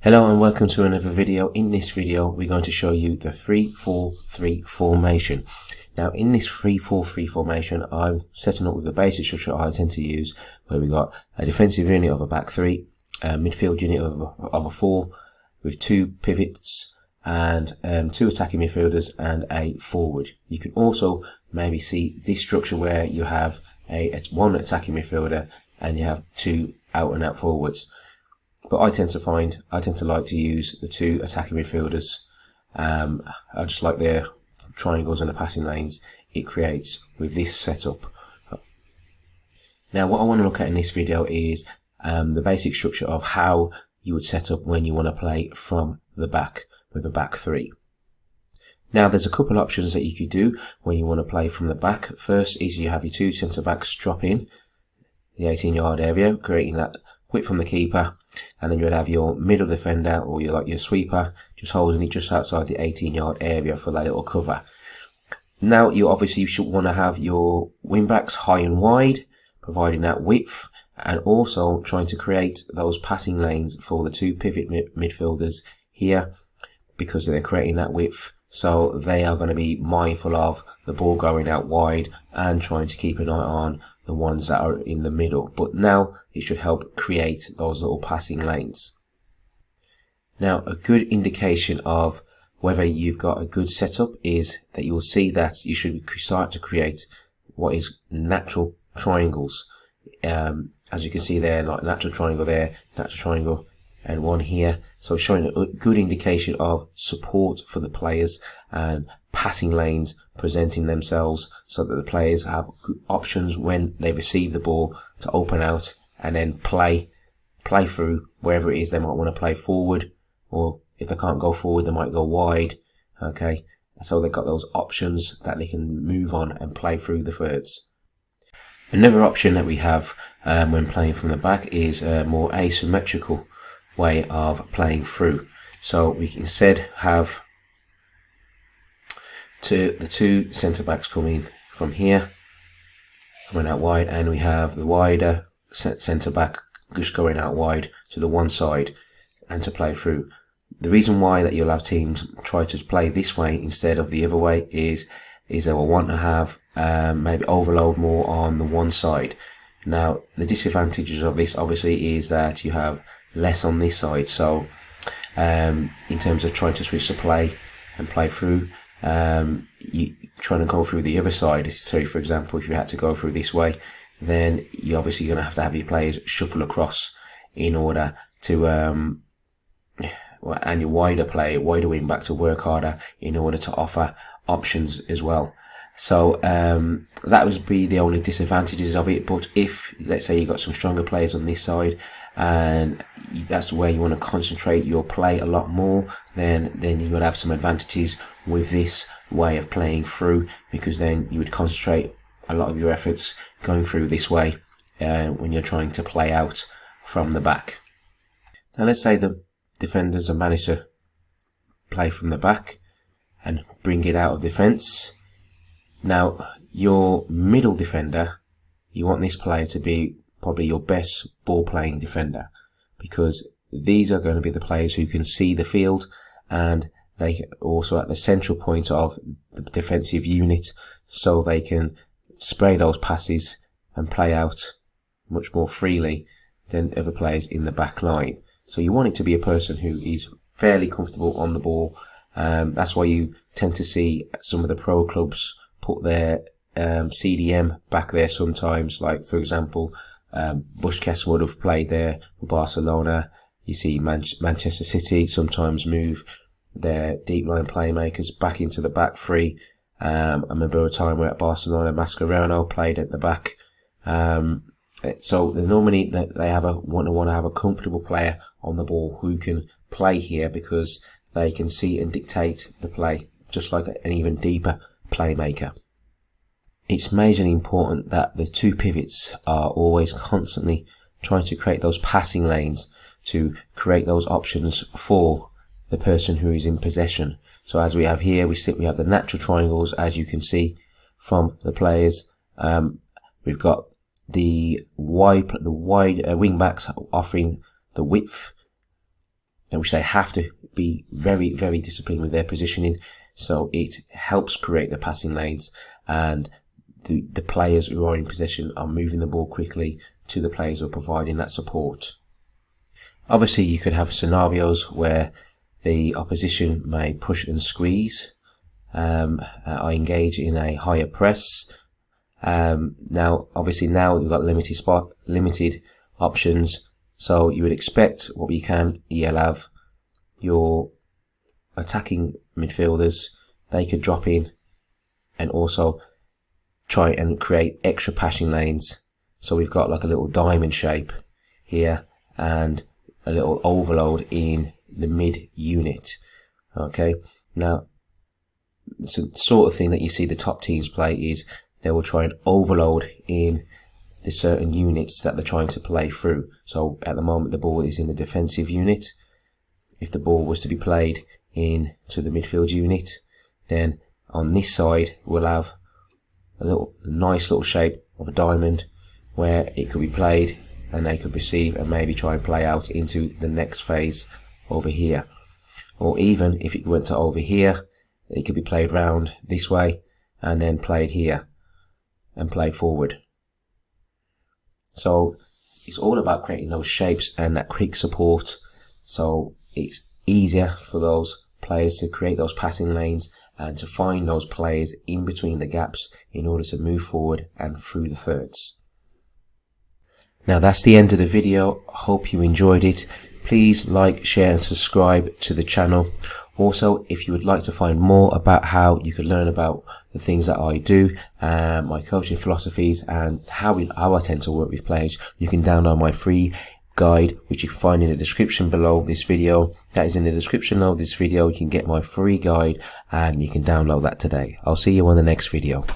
Hello and welcome to another video. In this video we're going to show you the 3-4-3 formation. Now in this 3-4-3 formation I'm setting up with the basic structure I tend to use, where we got a defensive unit of a back three, a midfield unit of a four with two pivots and two attacking midfielders and a forward. You can also maybe see this structure where you have one attacking midfielder and you have two out and out forwards. But I tend to like to use the two attacking midfielders. I just like their triangles and the passing lanes it creates with this setup. Now what I want to look at in this video is the basic structure of how you would set up when you want to play from the back with a back three. Now there's a couple options that you could do when you want to play from the back. First is you have your two centre backs drop in the 18-yard area, creating that width from the keeper, and then you would have your middle defender or your sweeper just holding it just outside the 18-yard area for that little cover. Now you obviously should want to have your wing backs high and wide, providing that width, and also trying to create those passing lanes for the two pivot midfielders here, because they're creating that width. So they are going to be mindful of the ball going out wide and trying to keep an eye on the ones that are in the middle. But now it should help create those little passing lanes. Now a good indication of whether you've got a good setup is that you'll see that you should start to create what is natural triangles. As you can see there, like natural triangle there, natural triangle, and one here. So showing a good indication of support for the players and passing lanes presenting themselves so that the players have good options when they receive the ball to open out and then play through wherever it is they might want to play forward, or if they can't go forward they might go wide. Okay, so they've got those options that they can move on and play through the thirds. Another option that we have when playing from the back is a more asymmetrical way of playing through. So we can instead have the two centre backs coming from here, coming out wide, and we have the wider centre back just going out wide to the one side and to play through. The reason why that you'll have teams try to play this way instead of the other way is they will want to have maybe overload more on the one side. Now the disadvantages of this obviously is that you have less on this side, so in terms of trying to switch to play and play through, you trying to go through the other side. So for example, if you had to go through this way, then you're obviously going to have your players shuffle across in order to and your wider wing back to work harder in order to offer options as well. So that would be the only disadvantages of it. But if, let's say, you got some stronger players on this side and that's where you want to concentrate your play a lot more, then you would have some advantages with this way of playing through, because then you would concentrate a lot of your efforts going through this way when you're trying to play out from the back. Now let's say the defenders have managed to play from the back and bring it out of defence. Now your middle defender, you want this player to be probably your best ball playing defender, because these are going to be the players who can see the field, and they also at the central point of the defensive unit, so they can spray those passes and play out much more freely than other players in the back line. So you want it to be a person who is fairly comfortable on the ball. That's why you tend to see some of the pro clubs put their CDM back there sometimes. Like for example, Busquets would have played there for Barcelona. You see Manchester City sometimes move their deep line playmakers back into the back three. I remember a time where at Barcelona, Mascherano played at the back. So normally they want to have a comfortable player on the ball who can play here, because they can see and dictate the play, just like an even deeper playmaker. It's majorly important that the two pivots are always constantly trying to create those passing lanes to create those options for the person who is in possession. So as we have here, we have the natural triangles, as you can see from the players. We've got the wide wing backs offering the width which they have to be very, very disciplined with their positioning. So it helps create the passing lanes, and the players who are in possession are moving the ball quickly to the players who are providing that support. Obviously, you could have scenarios where the opposition may push and squeeze, or engage in a higher press. Now, obviously, now you've got limited options. So you would expect what we can. You'll have your attacking midfielders. They could drop in and also try and create extra passing lanes. So we've got like a little diamond shape here and a little overload in the mid unit. Okay, now the sort of thing that you see the top teams play is they will try and overload in the certain units that they're trying to play through. So at the moment the ball is in the defensive unit. If the ball was to be played into the midfield unit, then on this side we'll have a nice little shape of a diamond where it could be played and they could receive and maybe try and play out into the next phase over here. Or even if it went to over here, it could be played round this way and then played here and played forward. So it's all about creating those shapes and that quick support, so it's easier for those players to create those passing lanes and to find those players in between the gaps in order to move forward and through the thirds. Now that's the end of the video. Hope you enjoyed it. Please like, share and subscribe to the channel. Also, if you would like to find more about how you can learn about the things that I do, my coaching philosophies and how I tend to work with players, you can download my free guide, which you can find in the description below this video. That is in the description of this video. You can get my free guide and you can download that today. I'll see you on the next video.